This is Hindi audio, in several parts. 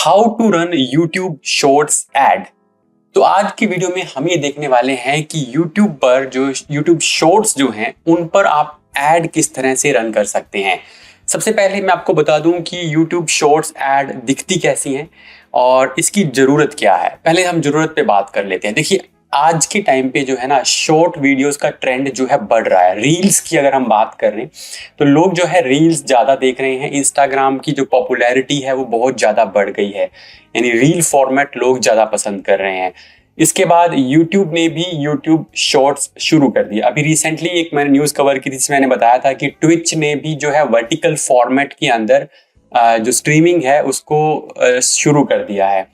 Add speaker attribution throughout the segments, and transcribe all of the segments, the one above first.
Speaker 1: How to run YouTube shorts ad. तो आज की वीडियो में हम ये देखने वाले हैं कि यूट्यूब पर जो यूट्यूब शॉर्ट्स जो हैं उन पर आप एड किस तरह से रन कर सकते हैं। सबसे पहले मैं आपको बता दूं कि यूट्यूब शॉर्ट्स एड दिखती कैसी हैं और इसकी ज़रूरत क्या है। पहले हम ज़रूरत पे बात कर लेते हैं। देखिए, आज के टाइम पे जो है ना, शॉर्ट वीडियोस का ट्रेंड जो है बढ़ रहा है। रील्स की अगर हम बात कर रहे हैं तो लोग जो है रील्स ज़्यादा देख रहे हैं। इंस्टाग्राम की जो पॉपुलैरिटी है वो बहुत ज़्यादा बढ़ गई है, यानी रील फॉर्मेट लोग ज़्यादा पसंद कर रहे हैं। इसके बाद यूट्यूब ने भी यूट्यूब शॉर्ट्स शुरू कर दिया। अभी रिसेंटली एक मैंने न्यूज़ कवर की थी जिसमें मैंने बताया था कि ट्विच ने भी जो है वर्टिकल फॉर्मेट के अंदर जो स्ट्रीमिंग है उसको शुरू कर दिया है।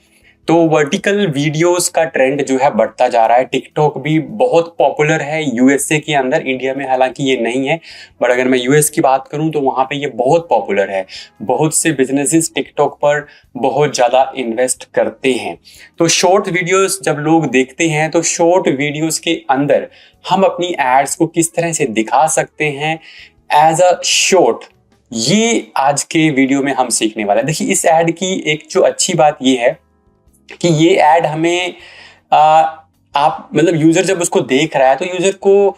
Speaker 1: तो वर्टिकल वीडियोस का ट्रेंड जो है बढ़ता जा रहा है। टिकटॉक भी बहुत पॉपुलर है यूएसए के अंदर, इंडिया में हालांकि ये नहीं है, बट अगर मैं यूएस की बात करूं तो वहाँ पे ये बहुत पॉपुलर है। बहुत से बिजनेसेस टिकटॉक पर बहुत ज़्यादा इन्वेस्ट करते हैं। तो शॉर्ट वीडियोस जब लोग देखते हैं तो शॉर्ट वीडियोस के अंदर हम अपनी एड्स को किस तरह से दिखा सकते हैं एज अ शॉर्ट, ये आज के वीडियो में हम सीखने वाले हैं। देखिए, इस ऐड की एक जो अच्छी बात ये है कि ये ऐड हमें आप मतलब यूजर जब उसको देख रहा है तो यूजर को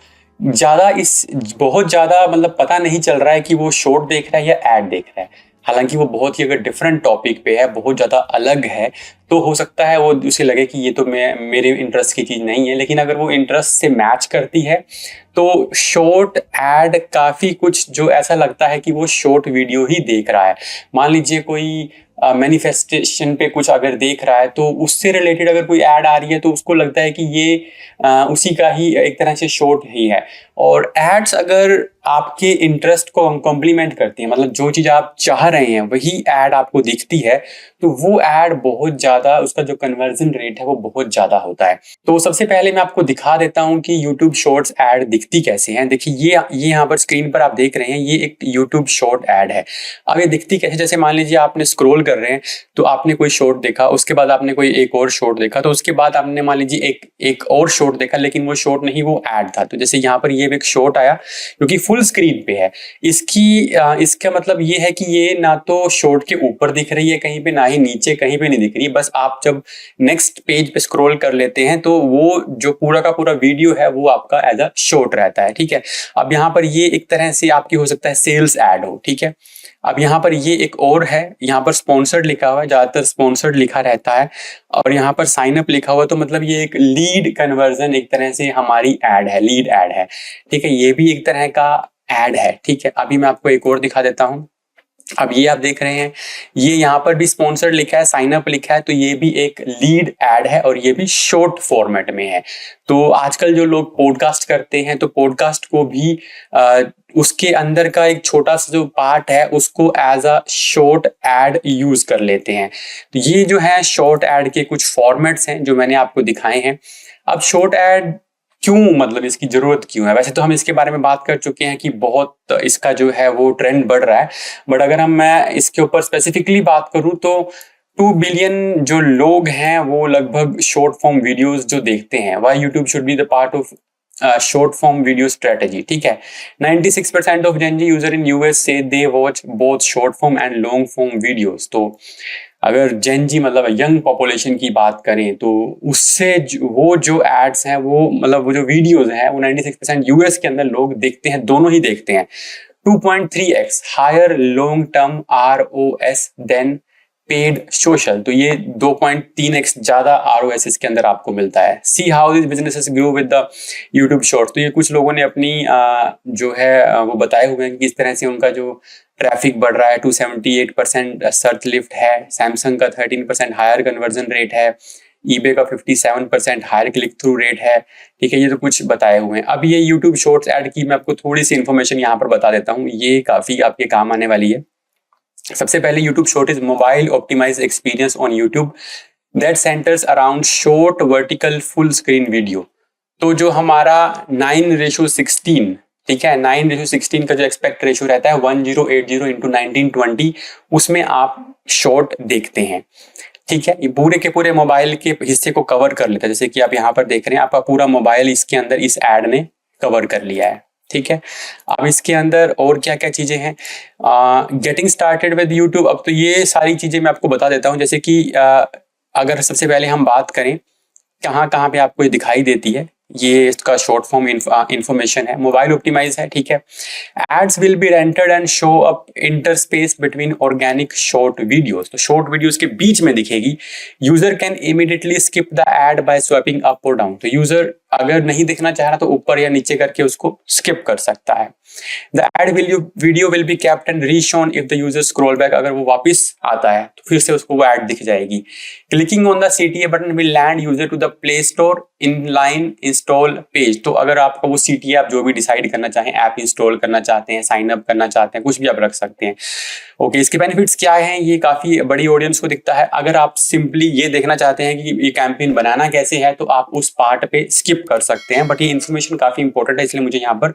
Speaker 1: बहुत ज्यादा मतलब पता नहीं चल रहा है कि वो शॉर्ट देख रहा है या ऐड देख रहा है। हालांकि वो बहुत ही अगर डिफरेंट टॉपिक पे है, बहुत ज्यादा अलग है, तो हो सकता है वो उसे लगे कि ये तो मेरे इंटरेस्ट की चीज नहीं है। लेकिन अगर वो इंटरेस्ट से मैच करती है तो शॉर्ट ऐड काफी कुछ जो ऐसा लगता है कि वो शॉर्ट वीडियो ही देख रहा है। मान लीजिए कोई मैनिफेस्टेशन पे कुछ अगर देख रहा है तो उससे रिलेटेड अगर कोई ऐड आ रही है तो उसको लगता है कि ये उसी का ही एक तरह से शॉर्ट ही है। और एड्स अगर आपके इंटरेस्ट को कॉम्प्लीमेंट करती है, मतलब जो चीज़ आप चाह रहे हैं वही ऐड आपको दिखती है, तो वो ऐड बहुत ज़्यादा, उसका जो कन्वर्जन रेट है वो बहुत ज़्यादा होता है। तो सबसे पहले मैं आपको दिखा देता हूँ कि यूट्यूब शॉर्ट्स ऐड दिखती कैसे हैं। देखिए, ये यहाँ पर स्क्रीन पर आप देख रहे हैं, ये एक यूट्यूब शॉर्ट ऐड है। अब ये दिखती कैसे, जैसे मान लीजिए आपने स्क्रॉल कर रहे हैं तो आपने कोई शॉर्ट देखा, उसके बाद आपने कोई एक और शॉर्ट देखा, तो उसके बाद आपने मान लीजिए एक और शॉर्ट देखा, लेकिन वो शॉर्ट नहीं, वो ऐड था। तो जैसे यहाँ पर ये एक शॉर्ट आया जो कि फुल स्क्रीन पे है। इसका मतलब ये है कि ये ना तो शॉर्ट के ऊपर दिख रही है कहीं पे, ना ही नीचे कहीं पे नहीं दिख रही है। बस आप जब नेक्स्ट पेज पे स्क्रॉल कर लेते हैं तो वो जो पूरा का पूरा वीडियो है वो आपका एज अ शॉर्ट रहता है। ठीक है, अब यहाँ पर ये एक तरह से आपकी हो सकता है सेल्स ऐड हो। ठीक है, अब यहाँ पर ये एक और है, यहाँ पर स्पॉन्सर्ड लिखा हुआ है, ज्यादातर स्पॉन्सर्ड लिखा रहता है, और यहाँ पर साइन अप लिखा हुआ है। तो मतलब ये एक लीड कन्वर्जन एक तरह से हमारी ऐड है, लीड ऐड है। ठीक है, ये भी एक तरह का ऐड है। ठीक है, अभी मैं आपको एक और दिखा देता हूँ। अब ये आप देख रहे हैं, ये यहाँ पर भी स्पॉन्सर्ड लिखा है, साइन अप लिखा है, तो ये भी एक लीड ऐड है और ये भी शॉर्ट फॉर्मेट में है। तो आजकल जो लोग पॉडकास्ट करते हैं तो पॉडकास्ट को भी उसके अंदर का एक छोटा सा जो पार्ट है उसको as a short ad use कर लेते हैं। तो ये जो है शॉर्ट ऐड के कुछ फॉर्मेट्स हैं जो मैंने आपको दिखाए हैं। अब शॉर्ट ऐड क्यों, मतलब इसकी जरूरत क्यों है? वैसे तो हम इसके बारे में बात कर चुके हैं कि बहुत इसका जो है वो ट्रेंड बढ़ रहा है, बट अगर मैं इसके ऊपर स्पेसिफिकली बात करूं तो 2 बिलियन जो लोग हैं वो लगभग शॉर्ट फॉर्म वीडियोस जो देखते हैं। Why YouTube should be the part of short form video strategy. ठीक है, 96% of Gen Z user in US say they watch both short form and long form videos. तो अगर जेन जी मतलब यंग पॉपुलेशन की बात करें तो उससे वो जो एड्स हैं वो मतलब वो जो वीडियोस हैं वो 96% यूएस के अंदर लोग देखते हैं, दोनों ही देखते हैं। 2.3x higher long term ROS then paid social. तो ये 2.3x ज्यादा ROS इसके अंदर आपको मिलता है। See how this businesses grow with the YouTube shorts. तो ये कुछ लोगों ने अपनी जो है वो बताए हुए हैं कि किस तरह से उनका जो ट्रैफिक बढ़ रहा है। 278% सर्च लिफ्ट है, सैमसंग का 13% हायर कन्वर्जन रेट है, ईबे का 57% हायर क्लिक थ्रू रेट है। ठीक है, ये तो कुछ बताए हुए हैं। अब ये यूट्यूब शॉर्ट्स ऐड की मैं आपको थोड़ी सी इन्फॉर्मेशन यहाँ पर बता देता हूँ, ये काफी आपके काम आने वाली है। सबसे पहले YouTube short is mobile optimise experience on YouTube that centers around short vertical full screen video. तो जो हमारा 9:16, ठीक है, 9:16 का जो एक्सपेक्ट रेशियो रहता है 1080 इंटू 1920, उसमें आप शॉर्ट देखते हैं। ठीक है, ये पूरे के पूरे मोबाइल के हिस्से को कवर कर लेता है। जैसे कि आप यहाँ पर देख रहे हैं, आपका पूरा मोबाइल इसके अंदर इस ऐड ने कवर कर लिया है। ठीक है। अब इसके अंदर और क्या क्या चीजें हैं, गेटिंग स्टार्टेड विद यूट्यूब। अब तो ये सारी चीजें मैं आपको बता देता हूँ, जैसे कि अगर सबसे पहले हम बात करें कहाँ कहाँ पे आपको ये दिखाई देती है, ये इसका शॉर्ट फॉर्म इंफॉर्मेशन है, मोबाइल ऑप्टिमाइज है, ठीक है। Ads will be rendered and show up interspersed between organic short videos, तो शॉर्ट वीडियोस के बीच में दिखेगी। User can immediately skip the ad by swiping up और डाउन, तो यूजर अगर नहीं देखना चाह रहा तो ऊपर या नीचे करके उसको स्किप कर सकता है। The ad video will be capped and reshown if the user scroll back, अगर वो वापस आता है तो फिर से उसको वो एड दिख जाएगी। Clicking on the CTA button will land user to the play store in line install page, तो अगर आपका वो CTA आप जो भी डिसाइड करना चाहें, ऐप इंस्टॉल करना चाहते हैं, साइन अप करना चाहते हैं, कुछ भी आप रख सकते हैं। ओके, इसके बेनिफिट्स क्या हैं, ये काफी बड़ी ऑडियंस को दिखता है। अगर आप सिंपली ये देखना चाहते हैं कि ये कैंपेन बनाना कैसे है तो आप उस पार्ट पे स्किप कर सकते हैं, बट ये इन्फॉर्मेशन काफी इंपॉर्टेंट है इसलिए मुझे यहाँ पर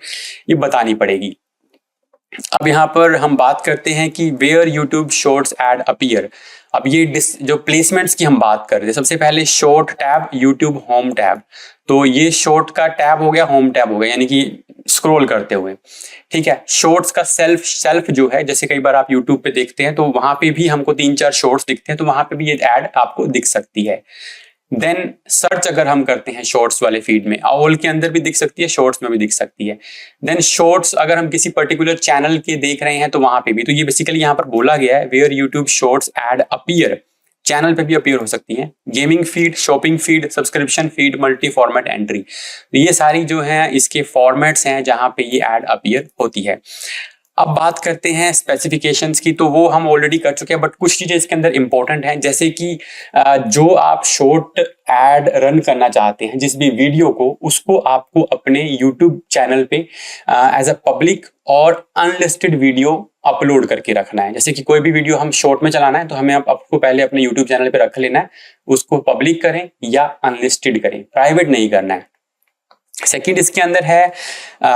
Speaker 1: ये बतानी पड़ेगी। अब यहाँ पर हम बात करते हैं कि where YouTube shorts ad appear. अब ये जो प्लेसमेंट्स की हम बात कर रहे हैं, सबसे पहले short tab, YouTube home tab, तो ये शॉर्ट का टैब हो गया, होम टैब हो गया, यानी कि स्क्रॉल करते हुए, ठीक है। शॉर्ट्स का सेल्फ जो है, जैसे कई बार आप यूट्यूब पे देखते हैं तो वहां पे भी हमको 3-4 शॉर्ट्स दिखते हैं, तो वहां पे भी ये ऐड आपको दिख सकती है। देन सर्च अगर हम करते हैं शॉर्ट्स वाले फीड में, ऑल के अंदर भी दिख सकती है, शॉर्ट्स में भी दिख सकती है। देन शॉर्ट्स अगर हम किसी पर्टिकुलर चैनल के देख रहे हैं तो वहां पे भी, तो ये बेसिकली यहाँ पर बोला गया है where YouTube shorts ad appear, channel पे भी अपीयर हो सकती है। Gaming feed, shopping feed, subscription feed, multi format entry, तो ये सारी जो है इसके फॉर्मेट्स हैं जहां पे ये एड अपीयर होती है। अब बात करते हैं स्पेसिफिकेशंस की, तो वो हम ऑलरेडी कर चुके हैं, बट कुछ चीजें इसके अंदर इंपॉर्टेंट हैं, जैसे कि जो आप शॉर्ट एड रन करना चाहते हैं जिस भी वीडियो को, उसको आपको अपने यूट्यूब चैनल पे एज अ पब्लिक और अनलिस्टेड वीडियो अपलोड करके रखना है। जैसे कि कोई भी वीडियो हम शॉर्ट में चलाना है तो हमें आपको पहले अपने यूट्यूब चैनल पे रख लेना है, उसको पब्लिक करें या अनलिस्टेड करें, प्राइवेट नहीं करना है। सेकंड इसके अंदर है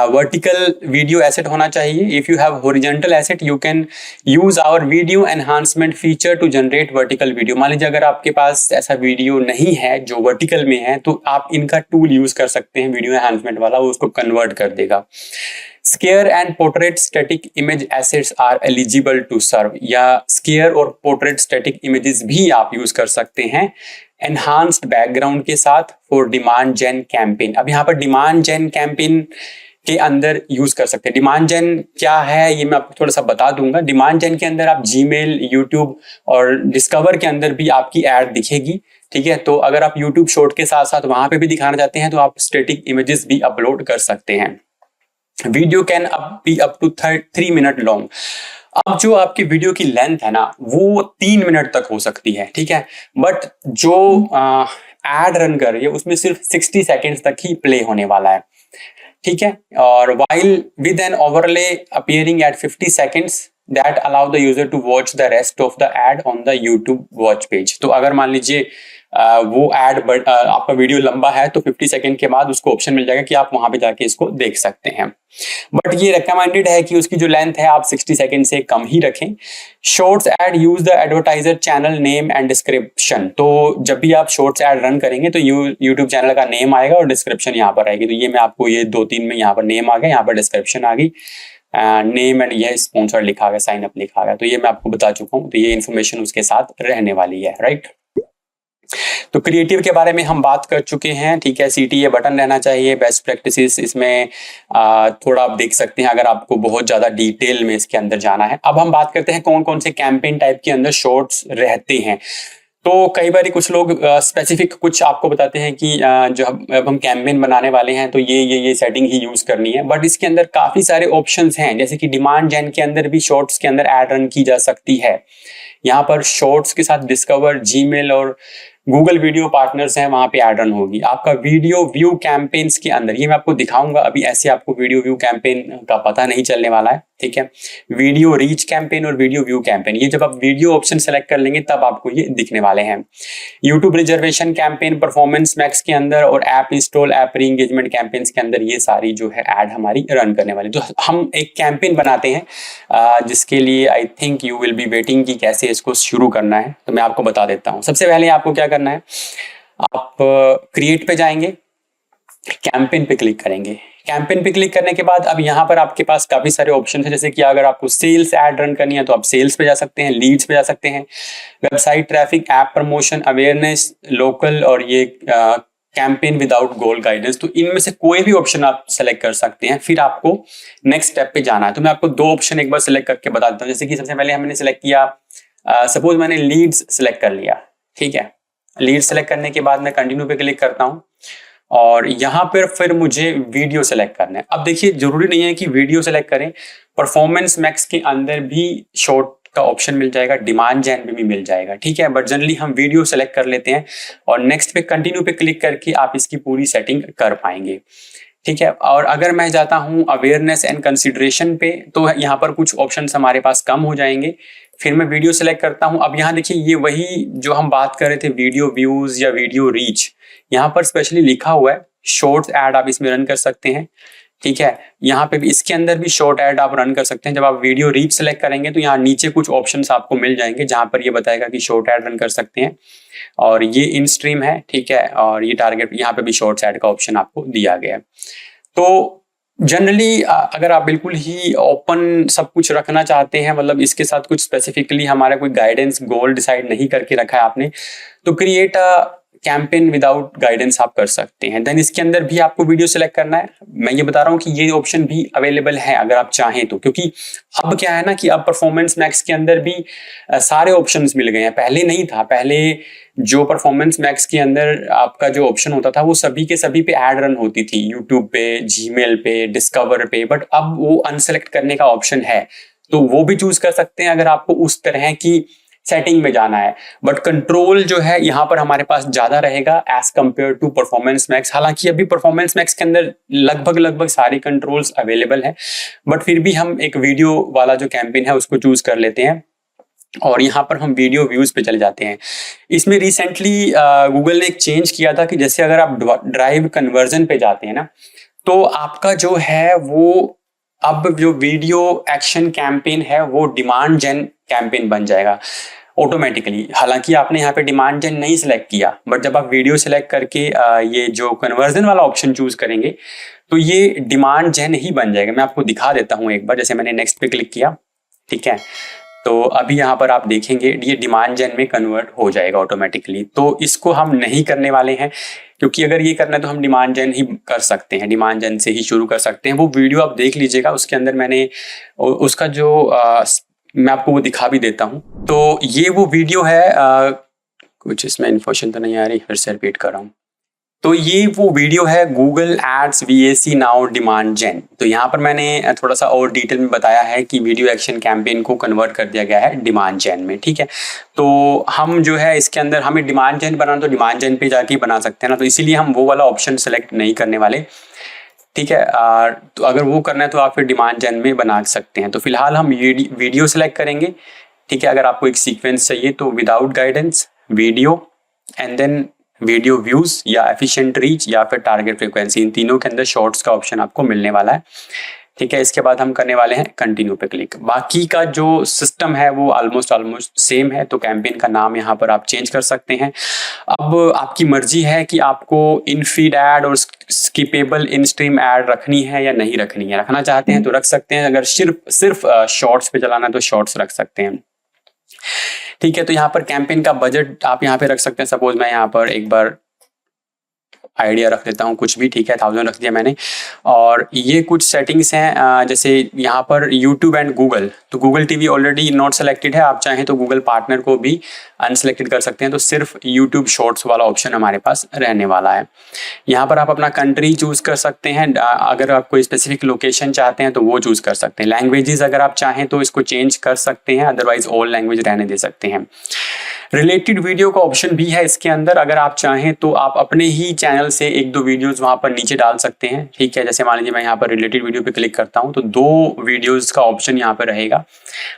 Speaker 1: वर्टिकल वीडियो एसेट होना चाहिए। If you have horizontal asset you can use our video enhancement feature to generate vertical video. मान लीजिए अगर आपके पास ऐसा वीडियो नहीं है जो वर्टिकल में है तो आप इनका टूल यूज कर सकते हैं वीडियो एनहांसमेंट वाला, वो उसको कन्वर्ट कर देगा। Square and portrait static image assets are eligible to serve, या स्केयर और पोर्ट्रेट स्टैटिक इमेजेस भी आप यूज कर सकते हैं एनहांस्ड बैकग्राउंड के साथ फॉर डिमांड जेन कैंपेन। अब यहाँ पर डिमांड जेन कैंपेन के अंदर यूज कर सकते हैं। डिमांड जेन क्या है ये मैं आपको थोड़ा सा बता दूंगा। डिमांड जेन के अंदर आप जीमेल, यूट्यूब और डिस्कवर के अंदर भी आपकी ऐड दिखेगी, ठीक है। तो अगर आप यूट्यूब शॉर्ट के साथ साथ वहां पे भी दिखाना चाहते हैं तो आप स्टैटिक इमेजेस भी अपलोड कर सकते हैं। Video can be up to 3 minute long. अब जो आपकी वीडियो की लेंथ है ना वो 3 मिनट तक हो सकती है, ठीक है, बट जो एड रन कर रही है उसमें सिर्फ 60 सेकेंड्स तक ही प्ले होने वाला है, ठीक है। और while with an overlay appearing at 50 seconds that allow the user to watch the rest of the ad on the YouTube watch page. तो अगर मान लीजिए वो एड आपका वीडियो लंबा है तो 50 सेकंड के बाद उसको ऑप्शन मिल जाएगा कि आप वहां पे जाके इसको देख सकते हैं, बट ये रिकमेंडेड है कि उसकी जो लेंथ है आप 60 सेकंड से कम ही रखें। Shorts ad use the advertiser channel name and description. तो जब भी आप शॉर्ट्स एड रन करेंगे तो यूट्यूब चैनल का नेम आएगा और डिस्क्रिप्शन यहाँ पर आएगी। तो ये मैं आपको ये 2-3 में यहाँ पर नेम आ गया, यहाँ पर डिस्क्रिप्शन आ गई, नेम एंड ये स्पॉन्सर लिखा गया, साइन अप लिखा गया। तो ये मैं आपको बता चुका हूँ, तो ये इन्फॉर्मेशन उसके साथ रहने वाली है, राइट। तो क्रिएटिव के बारे में हम बात कर चुके हैं, ठीक है। CTA बटन रहना चाहिए, बेस्ट प्रैक्टिसेस इसमें थोड़ा आप देख सकते हैं अगर आपको बहुत ज्यादा डिटेल में इसके अंदर जाना है। अब हम बात करते हैं कौन कौन से कैंपेन टाइप के अंदर शॉर्ट्स रहते हैं। तो कई बार कुछ लोग स्पेसिफिक कुछ आपको बताते हैं कि जो अब हम कैंपेन बनाने वाले हैं तो ये सेटिंग ही यूज करनी है, बट इसके अंदर काफी सारे ऑप्शंस हैं। जैसे कि डिमांड जेन के अंदर भी शॉर्ट्स के अंदर एड रन की जा सकती है। यहाँ पर शॉर्ट्स के साथ डिस्कवर, जीमेल और गूगल वीडियो पार्टनर्स हैं, वहां पे ऐड रन होगी। आपका वीडियो व्यू कैंपेन्स के अंदर, ये मैं आपको दिखाऊंगा अभी, ऐसे आपको वीडियो व्यू कैंपेन का पता नहीं चलने वाला है, ठीक है। वीडियो रीच कैंपेन और वीडियो व्यू कैंपेन, ये जब आप वीडियो ऑप्शन सेलेक्ट कर लेंगे तब आपको ये दिखने वाले हैं। YouTube reservation campaign performance max के अंदर और ऐप इंस्टॉल, ऐप री एंगेजमेंट कैंपेन्स के अंदर ये सारी जो है ऐड हमारी रन करने वाली। तो हम एक कैंपेन बनाते हैं जिसके लिए I think you will be waiting कि कैसे इसको शुरू करना है, तो मैं आपको बता देता हूँ। सबसे पहले आपको क्या करना है, आप क्रिएट पे जाएंगे, कैंपेन पे क्लिक करेंगे। कैंपेन पे क्लिक करने के बाद अब यहाँ पर आपके पास काफी सारे ऑप्शन है, जैसे कि अगर आपको सेल्स ऐड रन करनी है तो आप सेल्स पे जा सकते हैं, लीड्स पे जा सकते हैं, website traffic, app promotion, awareness, local और ये कैंपेन विदाउट गोल गाइडेंस। तो इनमें से कोई भी ऑप्शन आप सेलेक्ट कर सकते हैं, फिर आपको नेक्स्ट स्टेप पे जाना है। तो मैं आपको दो ऑप्शन एक बार सेलेक्ट करके बता देता हूँ। जैसे कि सबसे पहले हमने सेलेक्ट किया, सपोज मैंने लीड्स सेलेक्ट कर लिया, ठीक है। लीड सेलेक्ट करने के बाद मैं कंटिन्यू पे क्लिक करता हूँ और यहाँ पर फिर मुझे वीडियो सेलेक्ट करना है। अब देखिए जरूरी नहीं है कि वीडियो सेलेक्ट करें, परफॉर्मेंस मैक्स के अंदर भी शॉर्ट का ऑप्शन मिल जाएगा, डिमांड जेन पे भी मिल जाएगा, ठीक है। बट जनरली हम वीडियो सेलेक्ट कर लेते हैं और नेक्स्ट पे कंटिन्यू पे क्लिक करके आप इसकी पूरी सेटिंग कर पाएंगे, ठीक है। और अगर मैं जाता हूँ अवेयरनेस एंड कंसिडरेशन पे तो यहाँ पर कुछ ऑप्शंस हमारे पास कम हो जाएंगे। फिर मैं वीडियो सेलेक्ट करता हूँ। अब यहाँ देखिए ये वही जो हम बात कर रहे थे वीडियो व्यूज या वीडियो रीच, यहाँ पर स्पेशली लिखा हुआ है शॉर्ट्स ऐड आप इसमें रन कर सकते हैं, ठीक है। यहाँ पे भी इसके अंदर भी शॉर्ट ऐड आप रन कर सकते हैं। जब आप वीडियो रीच सेलेक्ट करेंगे तो यहाँ नीचे कुछ ऑप्शंस आपको मिल जाएंगे जहां पर ये बताएगा कि शॉर्ट ऐड रन कर सकते हैं और ये इन स्ट्रीम है, ठीक है। और ये टारगेट, यहाँ पे भी शॉर्ट्स ऐड का ऑप्शन आपको दिया गया है। तो जनरली अगर आप बिल्कुल ही ओपन सब कुछ रखना चाहते हैं, मतलब इसके साथ कुछ स्पेसिफिकली हमारा कोई गाइडेंस गोल डिसाइड नहीं करके रखा है आपने, तो create a campaign without guidance आप कर सकते हैं। देन इसके अंदर भी आपको वीडियो सेलेक्ट करना है। मैं ये बता रहा हूँ कि ये ऑप्शन भी अवेलेबल है अगर आप चाहें तो, क्योंकि अब क्या है ना कि अब परफॉर्मेंस मैक्स के अंदर भी सारे ऑप्शंस मिल गए हैं। पहले नहीं था, पहले जो परफॉर्मेंस मैक्स के अंदर आपका जो ऑप्शन होता था वो सभी के सभी पे ऐड रन होती थी, यूट्यूब पे, जीमेल पे, डिस्कवर पे। बट अब वो अनसेलेक्ट करने का ऑप्शन है, तो वो भी चूज कर सकते हैं अगर आपको उस तरह की सेटिंग में जाना है। बट कंट्रोल जो है यहाँ पर हमारे पास ज्यादा रहेगा as compare to performance max. हालांकि अभी परफॉर्मेंस मैक्स के अंदर लगभग सारे कंट्रोल्स अवेलेबल हैं, बट फिर भी हम एक वीडियो वाला जो कैंपेन है उसको चूज कर लेते हैं और यहाँ पर हम वीडियो व्यूज पे चले जाते हैं। इसमें रिसेंटली गूगल ने एक चेंज किया था कि जैसे अगर आप ड्राइव कन्वर्जन पे जाते हैं ना, तो आपका जो है वो अब जो वीडियो एक्शन कैंपेन है वो डिमांड जेन कैंपेन बन जाएगा ऑटोमेटिकली। हालांकि आपने यहाँ पे डिमांड जेन नहीं सिलेक्ट किया, बट जब आप वीडियो सिलेक्ट करके ये जो कन्वर्जन वाला ऑप्शन चूज करेंगे तो ये डिमांड जेन ही बन जाएगा। मैं आपको दिखा देता हूँ एक बार। जैसे मैंने नेक्स्ट पे क्लिक किया, ठीक है, तो अभी यहाँ पर आप देखेंगे ये डिमांड जेन में कन्वर्ट हो जाएगा ऑटोमेटिकली। तो इसको हम नहीं करने वाले हैं, क्योंकि अगर ये करना है तो हम डिमांड जेन ही कर सकते हैं, डिमांड जेन से ही शुरू कर सकते हैं। वो वीडियो आप देख लीजिएगा, उसके अंदर मैंने उसका जो मैं आपको वो दिखा भी देता हूँ। तो ये वो वीडियो है, कुछ इसमें इन्फॉर्मेशन तो नहीं आ रही, फिर से रिपीट कर रहा हूँ। तो ये वो वीडियो है Google ads VAC now demand Gen. तो यहाँ पर मैंने थोड़ा सा और डिटेल में बताया है कि वीडियो एक्शन कैंपेन को कन्वर्ट कर दिया गया है डिमांड जेन में, ठीक है। तो हम जो है इसके अंदर हमें डिमांड जेन बनाना तो डिमांड जेन पे जाके बना सकते हैं ना, तो इसीलिए हम वो वाला ऑप्शन सेलेक्ट नहीं करने वाले, ठीक है। तो अगर वो करना है तो आप फिर डिमांड जेन में बना सकते हैं। तो फिलहाल हम वीडियो सेलेक्ट करेंगे, ठीक है। अगर आपको एक सीक्वेंस चाहिए तो without guidance, video and then video views या एफिशिएंट रीच या फिर टारगेट फ्रीक्वेंसी, इन तीनों के अंदर शॉर्ट्स का ऑप्शन आपको मिलने वाला है, ठीक है। इसके बाद हम करने वाले हैं कंटिन्यू पे क्लिक। बाकी का जो सिस्टम है वो ऑलमोस्ट सेम है। तो कैंपेन का नाम यहाँ पर आप चेंज कर सकते हैं। अब आपकी मर्जी है कि आपको इन फीड ऐड और स्किपेबल इन स्ट्रीम ऐड रखनी है या नहीं रखनी है। रखना चाहते हैं तो रख सकते हैं, अगर सिर्फ शॉर्ट्स पे चलाना है तो शॉर्ट्स रख सकते हैं, ठीक है। तो यहाँ पर कैंपेन का बजट आप यहाँ पे रख सकते हैं। सपोज मैं यहाँ पर एक बार आइडिया रख देता हूँ कुछ भी, ठीक है, 1000 रख दिया मैंने। और ये कुछ सेटिंग्स हैं, जैसे यहाँ पर YouTube एंड गूगल, तो Google TV already not selected है। आप चाहें तो गूगल पार्टनर को भी अनसेलेक्टेड कर सकते हैं, तो सिर्फ YouTube शॉर्ट्स वाला ऑप्शन हमारे पास रहने वाला है। यहाँ पर आप अपना कंट्री चूज कर सकते हैं, अगर आप कोई स्पेसिफिक लोकेशन चाहते हैं तो वो चूज कर सकते हैं। लैंग्वेजेस अगर आप चाहें तो इसको चेंज कर सकते हैं, अदरवाइज ऑल लैंग्वेज रहने दे सकते हैं। रिलेटेड वीडियो का ऑप्शन भी है इसके अंदर, अगर आप चाहें तो आप अपने ही चैनल से एक दो वीडियोस वहां पर नीचे डाल सकते हैं, ठीक है। जैसे मान लीजिए मैं यहाँ पर रिलेटेड वीडियो पे क्लिक करता हूं तो 2 वीडियोस का ऑप्शन यहाँ पर रहेगा।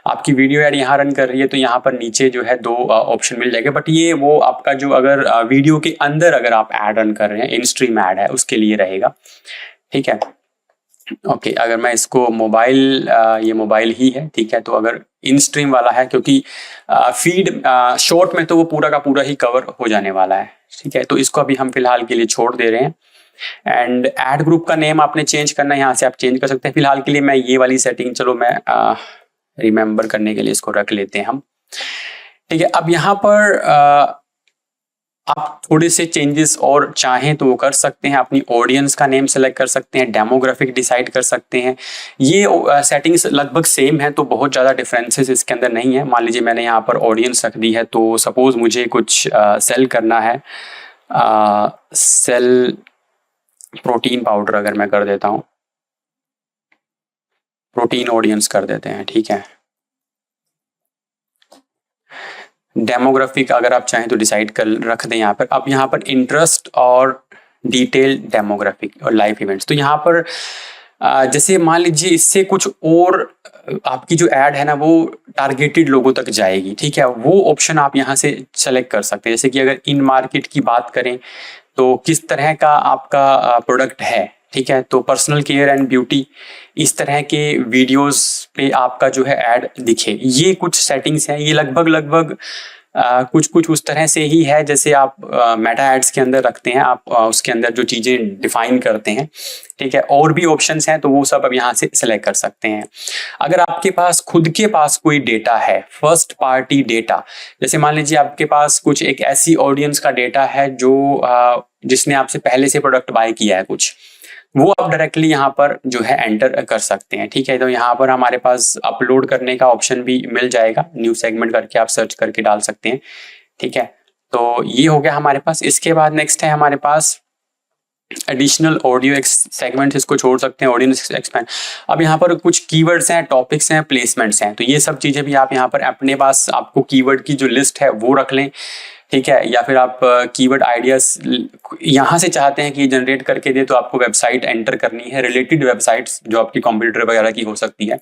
Speaker 1: आपकी वीडियो ऐड यहाँ रन कर रही है तो यहाँ पर नीचे जो है 2 ऑप्शन मिल जाएगा। बट ये वो आपका जो अगर वीडियो के अंदर अगर आप ऐड रन कर रहे हैं, इन स्ट्रीम ऐड है, उसके लिए रहेगा, ठीक है। ओके, अगर मैं इसको मोबाइल, ये मोबाइल ही है, ठीक है। तो अगर इन स्ट्रीम वाला है, क्योंकि फीड शॉर्ट में तो वो पूरा का पूरा ही कवर हो जाने वाला है, ठीक है। तो इसको अभी हम फिलहाल के लिए छोड़ दे रहे हैं। एंड ऐड ग्रुप का नेम आपने चेंज करना है, यहाँ से आप चेंज कर सकते हैं। फिलहाल के लिए मैं ये वाली सेटिंग, चलो मैं रिमेंबर करने के लिए इसको रख लेते हैं हम, ठीक है। अब यहाँ पर आप थोड़े से चेंजेस और चाहें तो वो कर सकते हैं। अपनी ऑडियंस का नेम सेलेक्ट कर सकते हैं, डेमोग्राफिक डिसाइड कर सकते हैं। ये सेटिंग्स लगभग सेम है, तो बहुत ज़्यादा डिफरेंसेस इसके अंदर नहीं है। मान लीजिए मैंने यहाँ पर ऑडियंस रख दी है, तो सपोज मुझे कुछ सेल करना है, सेल प्रोटीन पाउडर अगर मैं कर देता हूँ, प्रोटीन ऑडियंस कर देते हैं, ठीक है। डेमोग्राफिक अगर आप चाहें तो डिसाइड कर रख दें यहाँ पर। अब यहाँ पर इंटरेस्ट और डिटेल डेमोग्राफिक और लाइफ इवेंट्स, तो यहाँ पर जैसे मान लीजिए इससे कुछ और आपकी जो ऐड है ना वो टारगेटेड लोगों तक जाएगी, ठीक है। वो ऑप्शन आप यहाँ से सेलेक्ट कर सकते हैं। जैसे कि अगर इन मार्केट की बात करें तो किस तरह का आपका प्रोडक्ट है, ठीक है, तो पर्सनल केयर एंड ब्यूटी, इस तरह के वीडियोस पे आपका जो है ऐड दिखे। ये कुछ सेटिंग्स हैं, ये लगभग कुछ कुछ उस तरह से ही है जैसे आप मेटा एड्स के अंदर रखते हैं, आप उसके अंदर जो चीज़ें डिफाइन करते हैं, ठीक है। और भी ऑप्शंस हैं तो वो सब अब यहाँ से सिलेक्ट कर सकते हैं। अगर आपके पास खुद के पास कोई डेटा है, फर्स्ट पार्टी डेटा, जैसे मान लीजिए आपके पास कुछ एक ऐसी ऑडियंस का डेटा है जो जिसने आपसे पहले से प्रोडक्ट बाय किया है कुछ, वो आप डायरेक्टली यहाँ पर जो है एंटर कर सकते हैं, ठीक है। तो यहाँ पर हमारे पास अपलोड करने का ऑप्शन भी मिल जाएगा, न्यू सेगमेंट करके आप सर्च करके डाल सकते हैं, ठीक है। तो ये हो गया हमारे पास। इसके बाद नेक्स्ट है हमारे पास एडिशनल ऑडियो सेगमेंट्स, इसको छोड़ सकते हैं, ऑडियंस एक्सपैंड। अब यहाँ पर कुछ कीवर्ड्स हैं, टॉपिक्स हैं, प्लेसमेंट्स हैं, तो ये सब चीज़ें भी आप यहाँ पर अपने पास आपको कीवर्ड की जो लिस्ट है वो रख लें, ठीक है। या फिर आप कीवर्ड आइडियाज यहाँ से चाहते हैं कि जनरेट करके दे, तो आपको वेबसाइट एंटर करनी है, रिलेटेड वेबसाइट्स जो आपकी कंप्यूटर वगैरह की हो सकती है।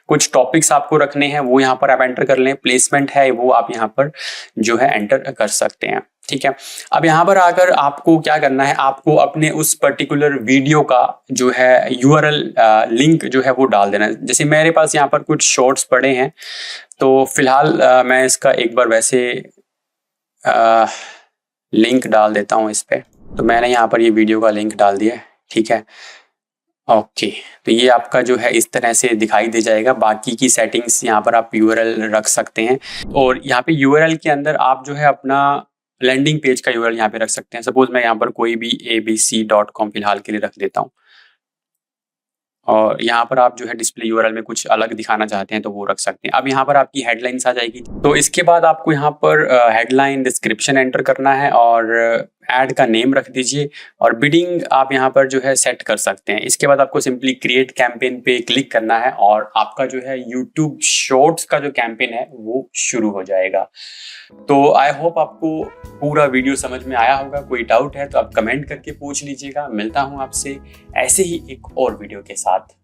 Speaker 1: कुछ टॉपिक्स आपको रखने हैं वो यहाँ पर आप एंटर कर लें, प्लेसमेंट है वो आप यहाँ पर जो है एंटर कर सकते हैं, ठीक है। अब यहाँ पर आकर आपको क्या करना है, आपको अपने उस पर्टिकुलर वीडियो का जो है URL लिंक जो है वो डाल देना है। जैसे मेरे पास यहाँ पर कुछ शॉर्ट्स पड़े हैं, तो फिलहाल मैं इसका एक बार वैसे लिंक डाल देता हूँ इस पे। तो मैंने यहाँ पर ये वीडियो का लिंक डाल दिया है, ठीक है। ओके, तो ये आपका जो है इस तरह से दिखाई दे जाएगा। बाकी की सेटिंग्स यहाँ पर आप URL रख सकते हैं, और यहाँ पे URL के अंदर आप जो है अपना लैंडिंग पेज का URL यहाँ पे रख सकते हैं। सपोज मैं यहाँ पर कोई भी abc.com फिलहाल के लिए रख देता हूँ, और यहाँ पर आप जो है डिस्प्ले URL में कुछ अलग दिखाना चाहते हैं तो वो रख सकते हैं। अब यहाँ पर आपकी हेडलाइंस आ जाएगी, तो इसके बाद आपको यहाँ पर हेडलाइन डिस्क्रिप्शन एंटर करना है, और ऐड का नेम रख दीजिए, और बिडिंग आप यहाँ पर जो है सेट कर सकते हैं। इसके बाद आपको सिंपली क्रिएट कैंपेन पे क्लिक करना है, और आपका जो है यूट्यूब शॉर्ट्स का जो कैंपेन है वो शुरू हो जाएगा। तो आई होप आपको पूरा वीडियो समझ में आया होगा। कोई डाउट है तो आप कमेंट करके पूछ लीजिएगा। मिलता हूँ आपसे ऐसे ही एक और वीडियो के साथ।